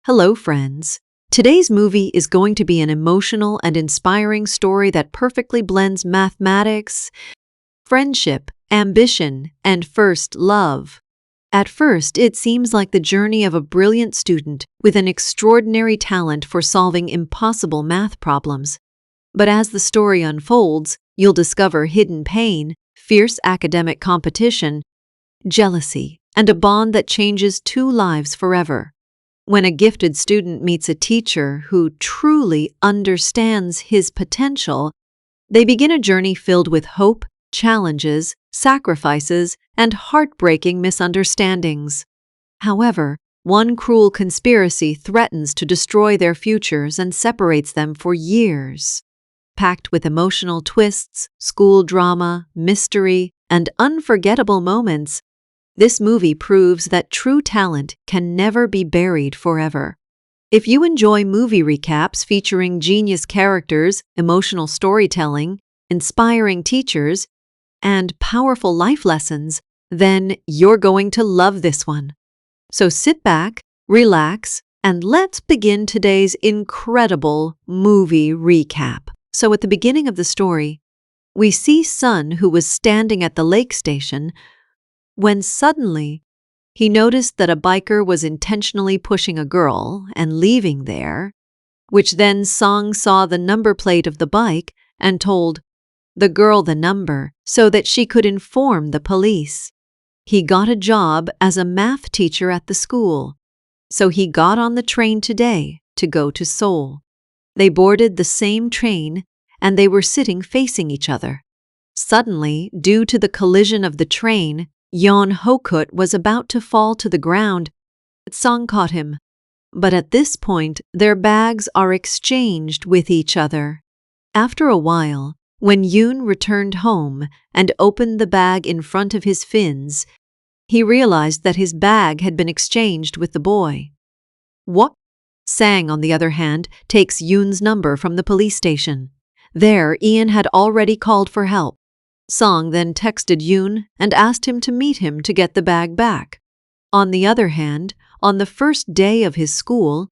Hello, friends. Today's movie is going to be an emotional and inspiring story that perfectly blends mathematics, friendship, ambition, and first love. At first, it seems like the journey of a brilliant student with an extraordinary talent for solving impossible math problems. But as the story unfolds, you'll discover hidden pain, fierce academic competition, jealousy, and a bond that changes two lives forever. When a gifted student meets a teacher who truly understands his potential, they begin a journey filled with hope, challenges, sacrifices, and heartbreaking misunderstandings. However, one cruel conspiracy threatens to destroy their futures and separates them for years. Packed with emotional twists, school drama, mystery, and unforgettable moments, this movie proves that true talent can never be buried forever. If you enjoy movie recaps featuring genius characters, emotional storytelling, inspiring teachers, and powerful life lessons, then you're going to love this one. So sit back, relax, and let's begin today's incredible movie recap. So at the beginning of the story, we see Sun, who was standing at the lake station, when suddenly he noticed that a biker was intentionally pushing a girl and leaving there, which then Song saw the number plate of the bike and told the girl the number so that she could inform the police. He got a job as a math teacher at the school, so he got on the train today to go to Seoul. They boarded the same train and they were sitting facing each other. Suddenly, due to the collision of the train, Yeon Hokut was about to fall to the ground, but Song caught him. But at this point, their bags are exchanged with each other. After a while, when Yoon returned home and opened the bag in front of his fins, he realized that his bag had been exchanged with the boy. What? Sang, on the other hand, takes Yoon's number from the police station. There, Ian had already called for help. Song then texted Yoon and asked him to meet him to get the bag back. On the other hand, on the first day of his school,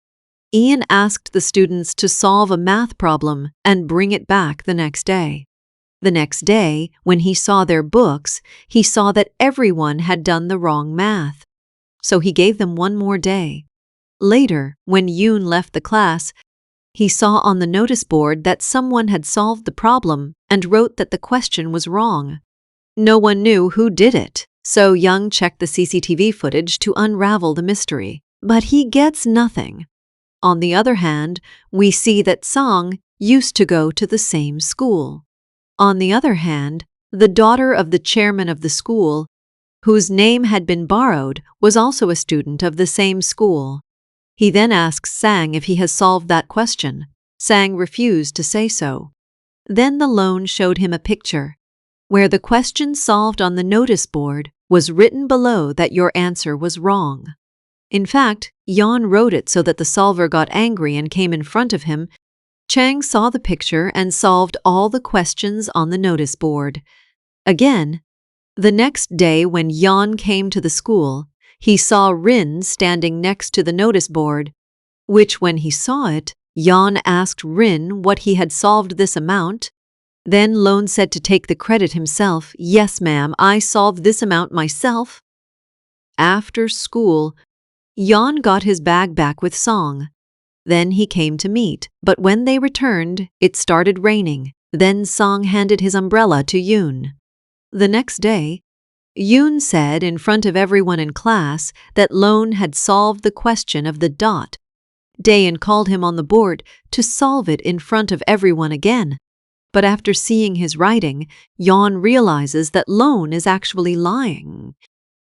Ian asked the students to solve a math problem and bring it back the next day. The next day, when he saw their books, he saw that everyone had done the wrong math. So he gave them one more day. Later, when Yoon left the class, he saw on the notice board that someone had solved the problem and wrote that the question was wrong. No one knew who did it, so Young checked the CCTV footage to unravel the mystery. But he gets nothing. On the other hand, we see that Song used to go to the same school. On the other hand, the daughter of the chairman of the school, whose name had been borrowed, was also a student of the same school. He then asks Sang if he has solved that question. Sang refused to say so. Then the loan showed him a picture, where the question solved on the notice board was written below that your answer was wrong. In fact, Yeon wrote it so that the solver got angry and came in front of him. Chang saw the picture and solved all the questions on the notice board. Again, the next day when Yeon came to the school, he saw Rin standing next to the notice board, which when he saw it, Yeon asked Rin what he had solved this amount. Then Lone said to take the credit himself. Yes, ma'am, I solved this amount myself. After school, Yeon got his bag back with Song. Then he came to meet, but when they returned, it started raining. Then Song handed his umbrella to Yoon. The next day, Yoon said in front of everyone in class that Lone had solved the question of the dot. Daein called him on the board to solve it in front of everyone again. But after seeing his writing, Yeon realizes that Lone is actually lying.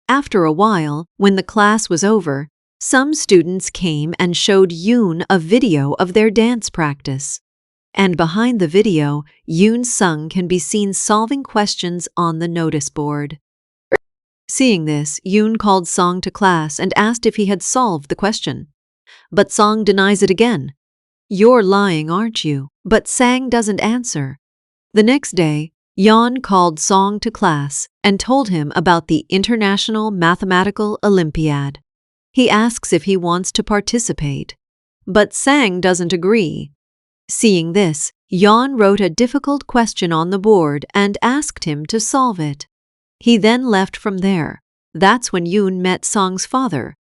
After a while, when the class was over, some students came and showed Yoon a video of their dance practice. And behind the video, Yoon Sung can be seen solving questions on the notice board. Seeing this, Yoon called Song to class and asked if he had solved the question. But Song denies it again. You're lying, aren't you? But Sang doesn't answer. The next day, Yeon called Song to class and told him about the International Mathematical Olympiad. He asks if he wants to participate, but Sang doesn't agree. Seeing this, Yeon wrote a difficult question on the board and asked him to solve it. He then left from there. That's when Yoon met Sang's father.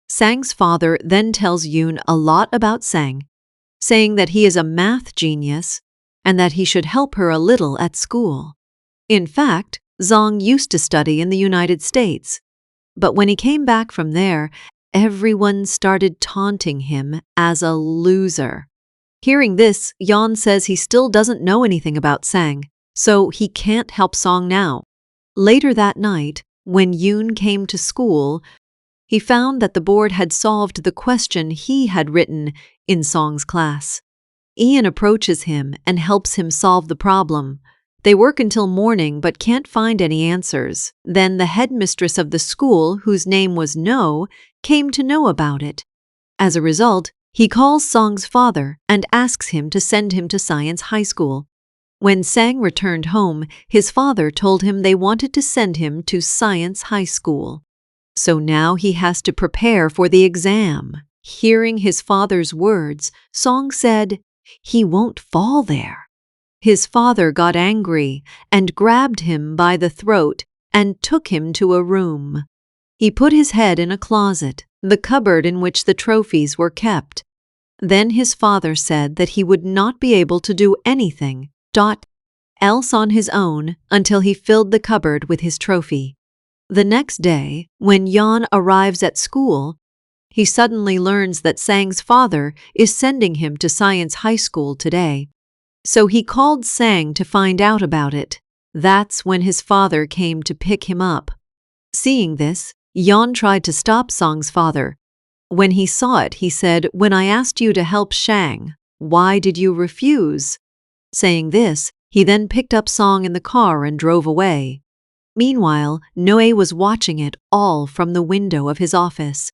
Sang's father then tells Yoon a lot about Sang, saying that he is a math genius and that he should help her a little at school. In fact, Zong used to study in the United States, but when he came back from there, everyone started taunting him as a loser. Hearing this, Yeon says he still doesn't know anything about Sang, so he can't help Song now. Later that night, when Yoon came to school, he found that the board had solved the question he had written in Song's class. Ian approaches him and helps him solve the problem. They work until morning but can't find any answers. Then the headmistress of the school, whose name was No, came to know about it. As a result, he calls Song's father and asks him to send him to Science High School. When Sang returned home, his father told him they wanted to send him to Science High School. So now he has to prepare for the exam. Hearing his father's words, Song said he won't fall there. His father got angry and grabbed him by the throat and took him to a room. He put his head in a closet, the cupboard in which the trophies were kept. Then his father said that he would not be able to do anything else on his own until he filled the cupboard with his trophy. The next day, when Yeon arrives at school, he suddenly learns that Sang's father is sending him to Science High School today. So he called Sang to find out about it. That's when his father came to pick him up. Seeing this, Yeon tried to stop Song's father. When he saw it, he said, "When I asked you to help Sang, why did you refuse?" Saying this, he then picked up Song in the car and drove away. Meanwhile, Noe was watching it all from the window of his office.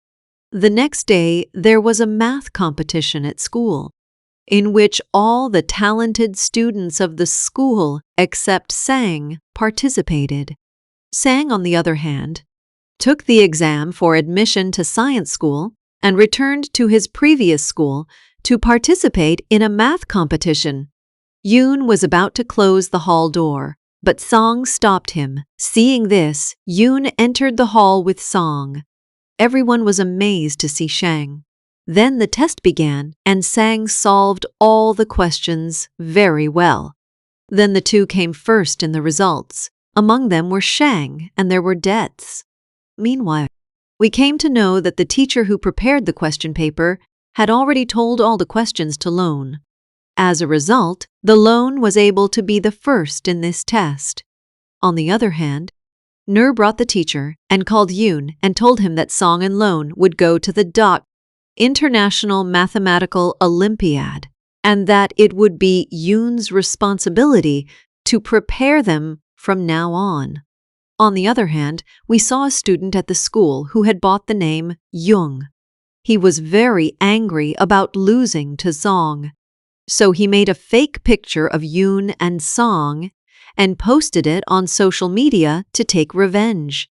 The next day, there was a math competition at school, in which all the talented students of the school, except Sang, participated. Sang, on the other hand, took the exam for admission to science school and returned to his previous school to participate in a math competition. Yoon was about to close the hall door, but Song stopped him. Seeing this, Yoon entered the hall with Song. Everyone was amazed to see Sang. Then the test began, and Sang solved all the questions very well. Then the two came first in the results. Among them were Shang, and there were deaths. Meanwhile, we came to know that the teacher who prepared the question paper had already told all the questions to Lone. As a result, the Lone was able to be the first in this test. On the other hand, Nur brought the teacher and called Yoon and told him that Song and Lone would go to the International Mathematical Olympiad, and that it would be Yoon's responsibility to prepare them from now on. On the other hand, we saw a student at the school who had bought the name Young. He was very angry about losing to Song. So he made a fake picture of Yoon and Song and posted it on social media to take revenge.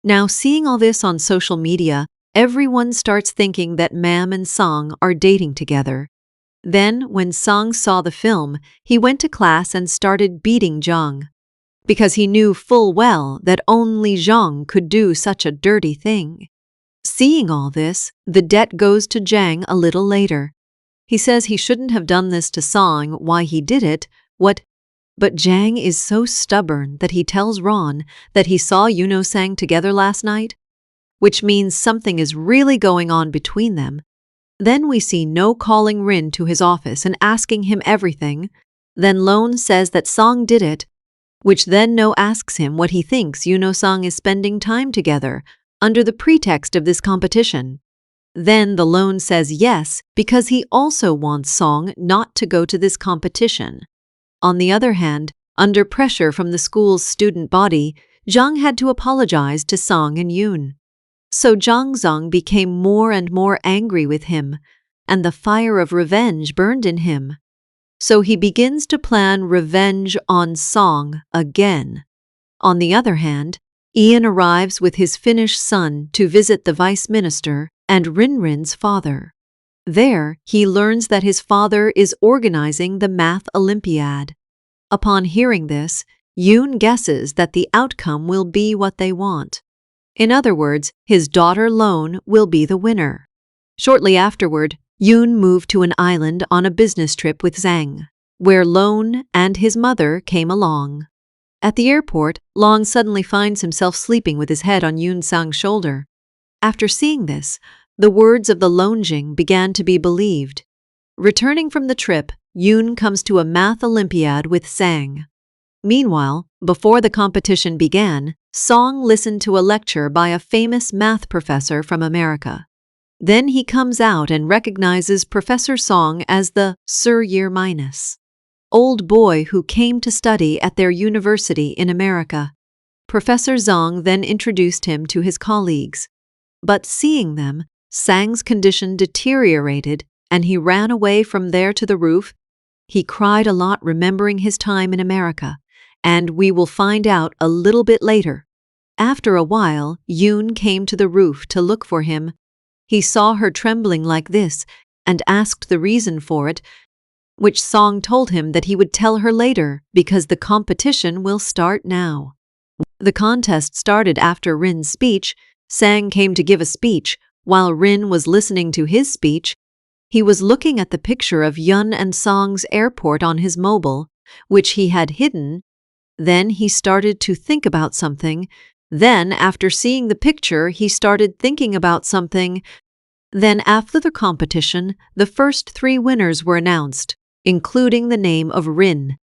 Now, seeing all this on social media, everyone starts thinking that Mam and Song are dating together. Then, when Song saw the film, he went to class and started beating Jung, because he knew full well that only Jung could do such a dirty thing. Seeing all this, the debt goes to Jang a little later. He says he shouldn't have done this to Song, why he did it, but Jang is so stubborn that he tells Ron that he saw Yuno Sang together last night, which means something is really going on between them. Then we see No calling Rin to his office and asking him everything. Then Lone says that Song did it, which then No asks him what he thinks Yuno Sang is spending time together under the pretext of this competition. Then the Lone says yes because he also wants Song not to go to this competition. On the other hand, under pressure from the school's student body, Jung had to apologize to Song and Yoon. So Jang Zong became more and more angry with him, and the fire of revenge burned in him. So he begins to plan revenge on Song again. On the other hand, Ian arrives with his Finnish son to visit the vice minister and Rinrin's father. There, he learns that his father is organizing the Math Olympiad. Upon hearing this, Yoon guesses that the outcome will be what they want. In other words, his daughter Lone will be the winner. Shortly afterward, Yoon moved to an island on a business trip with Zhang, where Lone and his mother came along. At the airport, Long suddenly finds himself sleeping with his head on Yoon Sang's shoulder. After seeing this, the words of the Longjing began to be believed. Returning from the trip, Yoon comes to a math Olympiad with Zhang. Meanwhile, before the competition began, Song listened to a lecture by a famous math professor from America. Then he comes out and recognizes Professor Song as the Sir Year Minus, old boy who came to study at their university in America. Professor Zhang then introduced him to his colleagues. But seeing them, Sang's condition deteriorated and he ran away from there to the roof. He cried a lot remembering his time in America, and we will find out a little bit later. After a while, Yoon came to the roof to look for him. He saw her trembling like this and asked the reason for it, which Song told him that he would tell her later because the competition will start now. The contest started after Rin's speech. Sang came to give a speech. While Rin was listening to his speech, he was looking at the picture of Yun and Song's airport on his mobile, which he had hidden. Then he started to think about something. Then, after seeing the picture, he started thinking about something. Then, after the competition, the first 3 winners were announced, including the name of Rin.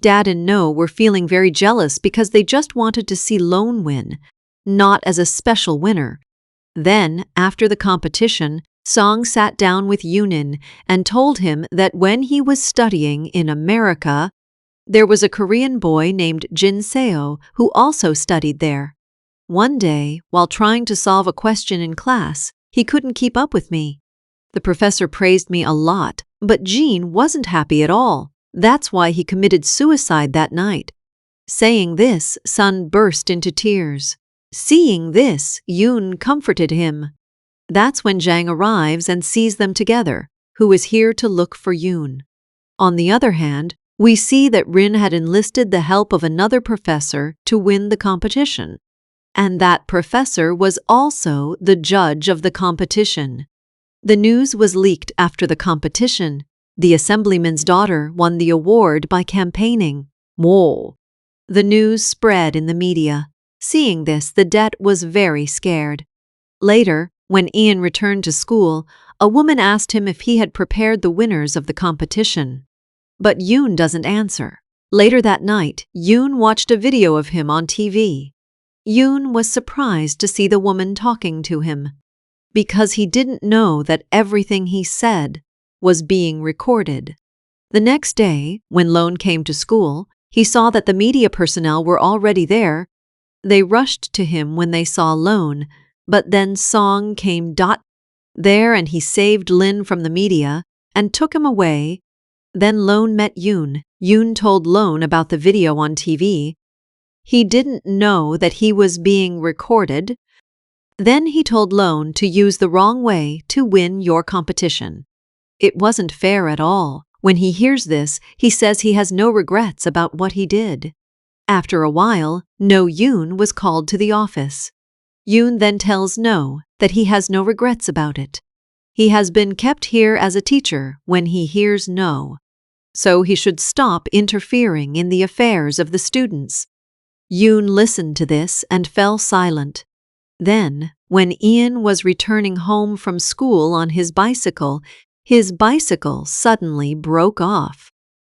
Dad and No were feeling very jealous because they just wanted to see Lone win, not as a special winner. Then, after the competition, Song sat down with Yoonin and told him that when he was studying in America, there was a Korean boy named Jin Seo who also studied there. One day, while trying to solve a question in class, he couldn't keep up with me. The professor praised me a lot, but Jin wasn't happy at all. That's why he committed suicide that night. Saying this, Sun burst into tears. Seeing this, Yoon comforted him. That's when Zhang arrives and sees them together, who is here to look for Yoon. On the other hand, we see that Rin had enlisted the help of another professor to win the competition. And that professor was also the judge of the competition. The news was leaked after the competition. The assemblyman's daughter won the award by campaigning. Whoa! The news spread in the media. Seeing this, the Det was very scared. Later, when Ian returned to school, a woman asked him if he had prepared the winners of the competition. But Yoon doesn't answer. Later that night, Yoon watched a video of him on TV. Yoon was surprised to see the woman talking to him, because he didn't know that everything he said was being recorded. The next day, when Lone came to school, he saw that the media personnel were already there. They rushed to him when they saw Lone, but then Song came there and he saved Lin from the media and took him away. Then Lone met Yoon. Yoon told Lone about the video on TV. He didn't know that he was being recorded. Then he told Lone to use the wrong way to win your competition. It wasn't fair at all. When he hears this, he says he has no regrets about what he did. After a while, No Yoon was called to the office. Yoon then tells No that he has no regrets about it. He has been kept here as a teacher when he hears No, so he should stop interfering in the affairs of the students. Yoon listened to this and fell silent. Then, when Ian was returning home from school on his bicycle suddenly broke off.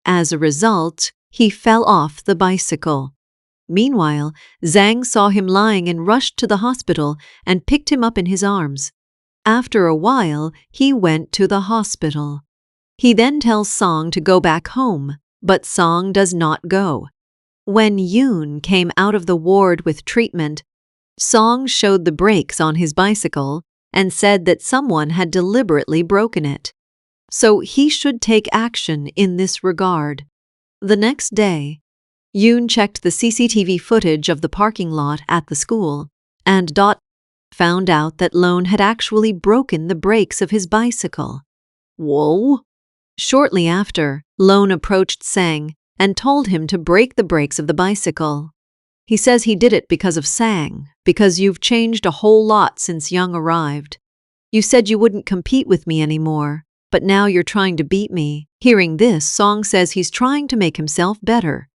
As a result, he fell off the bicycle. Meanwhile, Zhang saw him lying and rushed to the hospital and picked him up in his arms. After a while, he went to the hospital. He then tells Song to go back home, but Song does not go. When Yoon came out of the ward with treatment, Song showed the brakes on his bicycle and said that someone had deliberately broken it. So he should take action in this regard. The next day, Yoon checked the CCTV footage of the parking lot at the school and found out that Lone had actually broken the brakes of his bicycle. Whoa! Shortly after, Lone approached Sang and told him to break the brakes of the bicycle. He says he did it because of Sang, because you've changed a whole lot since Young arrived. You said you wouldn't compete with me anymore, but now you're trying to beat me. Hearing this, Song says he's trying to make himself better.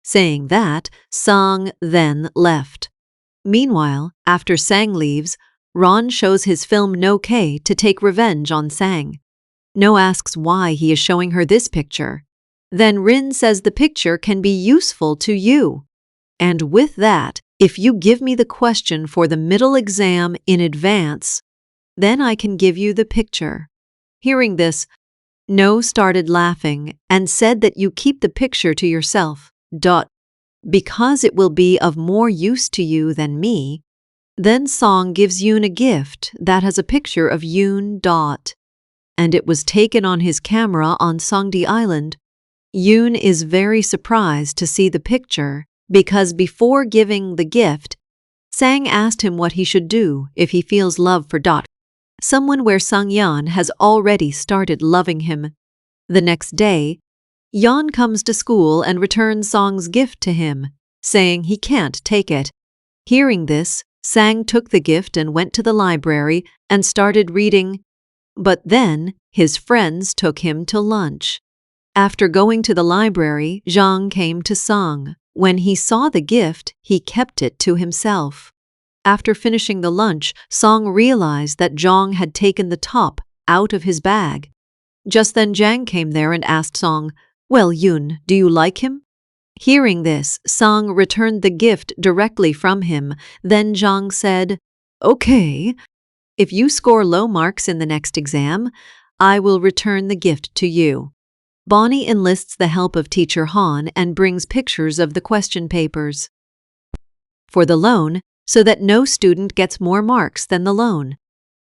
Saying that, Song then left. Meanwhile, after Sang leaves, Ron shows his film No K to take revenge on Sang. No asks why he is showing her this picture. Then Rin says the picture can be useful to you. And with that, if you give me the question for the middle exam in advance, then I can give you the picture. Hearing this, No started laughing and said that you keep the picture to yourself. Because it will be of more use to you than me. Then Song gives Yoon a gift that has a picture of Yoon. And it was taken on his camera on Songdi Island. Yoon is very surprised to see the picture because before giving the gift, Sang asked him what he should do if he feels love for someone where Sang-yeon has already started loving him. The next day, Yeon comes to school and returns Song's gift to him, saying he can't take it. Hearing this, Sang took the gift and went to the library and started reading. But then, his friends took him to lunch. After going to the library, Zhang came to Song. When he saw the gift, he kept it to himself. After finishing the lunch, Song realized that Zhang had taken the top out of his bag. Just then Jang came there and asked Song, "Well, Yoon, do you like him?" Hearing this, Song returned the gift directly from him. Then Zhang said, "Okay, if you score low marks in the next exam, I will return the gift to you." Bonnie enlists the help of teacher Han and brings pictures of the question papers for the loan so that no student gets more marks than the loan.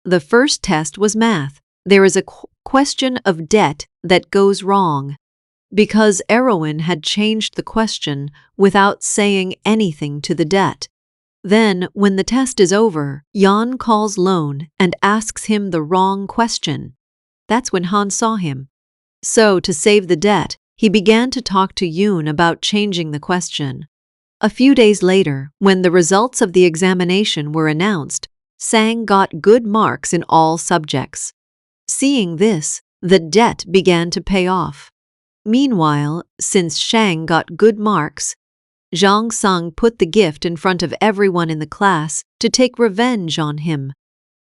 The first test was math. There is a question of debt that goes wrong because Erwin had changed the question without saying anything to the debt. Then, when the test is over, Yeon calls Lone and asks him the wrong question. That's when Han saw him. So, to save the debt, he began to talk to Yoon about changing the question. A few days later, when the results of the examination were announced, Sang got good marks in all subjects. Seeing this, the debt began to pay off. Meanwhile, since Shang got good marks, Zhang Sung put the gift in front of everyone in the class to take revenge on him.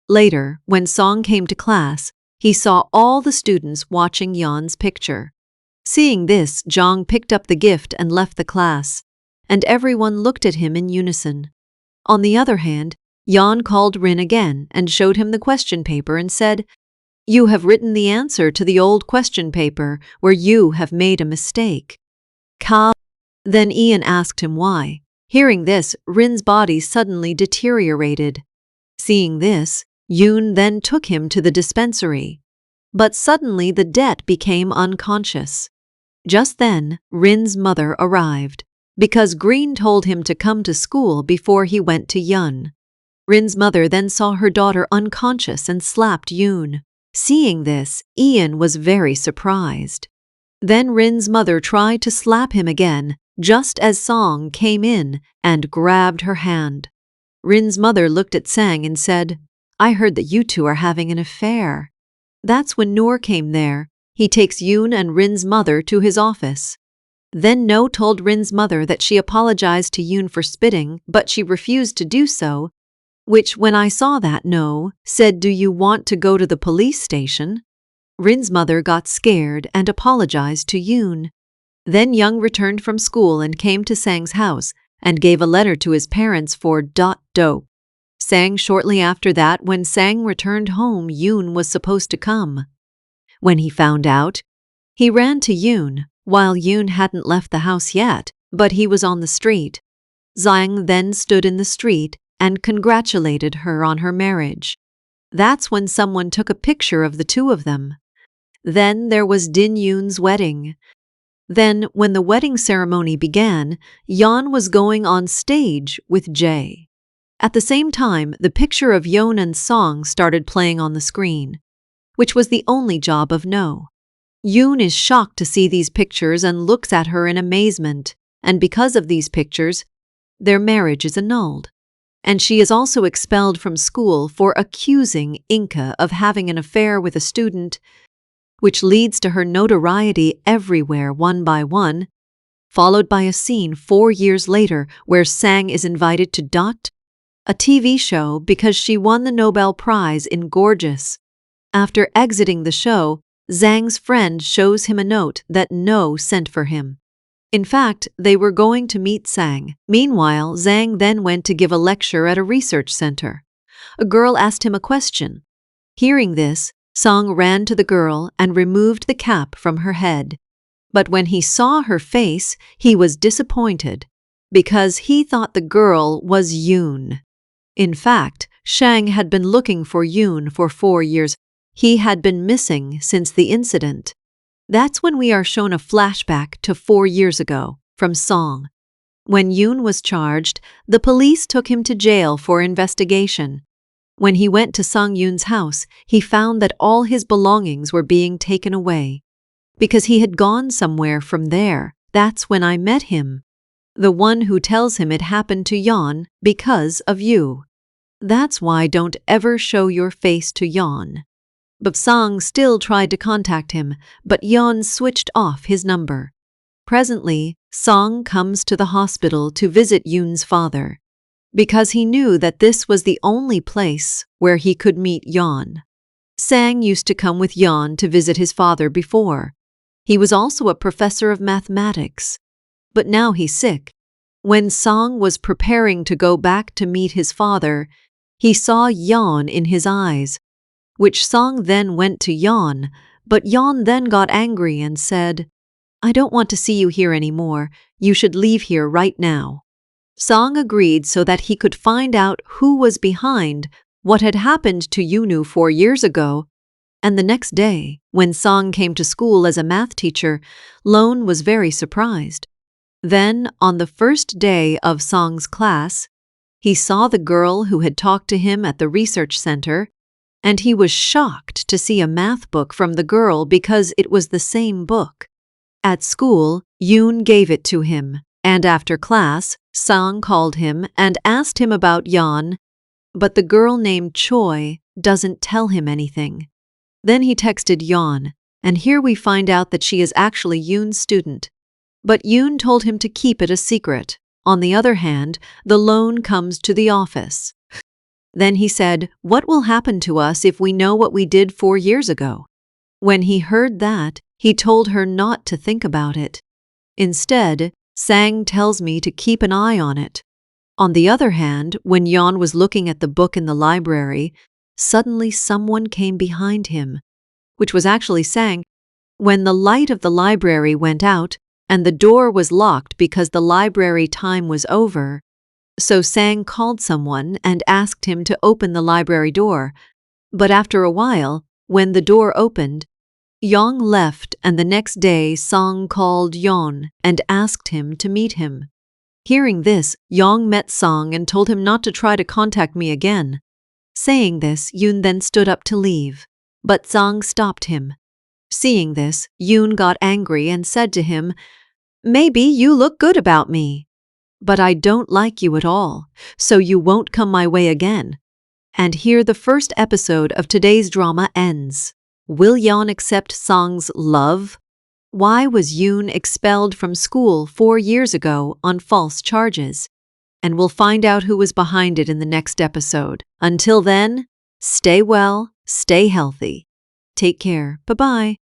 Later, when Song came to class, he saw all the students watching Yeon's picture. Seeing this, Zhang picked up the gift and left the class, and everyone looked at him in unison. On the other hand, Yeon called Rin again and showed him the question paper and said, "You have written the answer to the old question paper where you have made a mistake." Then Ian asked him why. Hearing this, Rin's body suddenly deteriorated. Seeing this, Yoon then took him to the dispensary. But suddenly the debt became unconscious. Just then, Rin's mother arrived, because Green told him to come to school before he went to Yun. Rin's mother then saw her daughter unconscious and slapped Yoon. Seeing this, Ian was very surprised. Then Rin's mother tried to slap him again, just as Song came in and grabbed her hand. Rin's mother looked at Sang and said, "I heard that you two are having an affair." That's when Noor came there. He takes Yoon and Rin's mother to his office. Then No told Rin's mother that she apologized to Yoon for spitting, but she refused to do so, which when I saw that, No said, "Do you want to go to the police station?" Rin's mother got scared and apologized to Yoon. Then Young returned from school and came to Sang's house and gave a letter to his parents for Do. Sang shortly after that, when Sang returned home, Yoon was supposed to come. When he found out, he ran to Yoon, while Yoon hadn't left the house yet, but he was on the street. Zhang then stood in the street and congratulated her on her marriage. That's when someone took a picture of the two of them. Then there was Din Yoon's wedding. Then, when the wedding ceremony began, Yeon was going on stage with Jae. At the same time, the picture of Yeon and Song started playing on the screen, which was the only job of No. Yoon is shocked to see these pictures and looks at her in amazement, and because of these pictures, their marriage is annulled. And she is also expelled from school for accusing Inca of having an affair with a student, which leads to her notoriety everywhere one by one, followed by a scene 4 years later where Sang is invited to Dot, a TV show, because she won the Nobel Prize in Gorgeous. After exiting the show, Zhang's friend shows him a note that No sent for him. In fact, they were going to meet Sang. Meanwhile, Zhang then went to give a lecture at a research center. A girl asked him a question. Hearing this, Sang ran to the girl and removed the cap from her head. But when he saw her face, he was disappointed, because he thought the girl was Yoon. In fact, Shang had been looking for Yoon for 4 years. He had been missing since the incident. That's when we are shown a flashback to 4 years ago, from Song. When Yoon was charged, the police took him to jail for investigation. When he went to Song Yoon's house, he found that all his belongings were being taken away. Because he had gone somewhere from there, that's when I met him. The one who tells him it happened to Yeon because of you. That's why don't ever show your face to Yeon. But Song still tried to contact him, but Yeon switched off his number. Presently, Song comes to the hospital to visit Yoon's father, because he knew that this was the only place where he could meet Yeon. Sang used to come with Yeon to visit his father before. He was also a professor of mathematics, but now he's sick. When Song was preparing to go back to meet his father, he saw Yeon in his eyes, which Song then went to Yeon, but Yeon then got angry and said, "I don't want to see you here anymore. You should leave here right now." Song agreed so that he could find out who was behind what had happened to Yoonu 4 years ago. And the next day, when Song came to school as a math teacher, Lone was very surprised. Then, on the first day of Song's class, he saw the girl who had talked to him at the research center, and he was shocked to see a math book from the girl because it was the same book. At school, Yoon gave it to him, and after class, Song called him and asked him about Yeon, but the girl named Choi doesn't tell him anything. Then he texted Yeon, and here we find out that she is actually Yoon's student. But Yoon told him to keep it a secret. On the other hand, the Lone comes to the office. Then he said, "What will happen to us if we know what we did 4 years ago?" When he heard that, he told her not to think about it. Instead, Sang tells me to keep an eye on it. On the other hand, when Yeon was looking at the book in the library, suddenly someone came behind him, which was actually Sang. When the light of the library went out, and the door was locked because the library time was over, so Sang called someone and asked him to open the library door. But after a while, when the door opened, Yeon left, and the next day Song called Yeon and asked him to meet him. Hearing this, Yeon met Song and told him not to try to contact me again. Saying this, Yoon then stood up to leave, but Song stopped him. Seeing this, Yoon got angry and said to him, "Maybe you look good about me, but I don't like you at all, so you won't come my way again." And here the first episode of today's drama ends. Will Yeon accept Song's love? Why was Yoon expelled from school 4 years ago on false charges? And we'll find out who was behind it in the next episode. Until then, stay well, stay healthy. Take care. Bye-bye.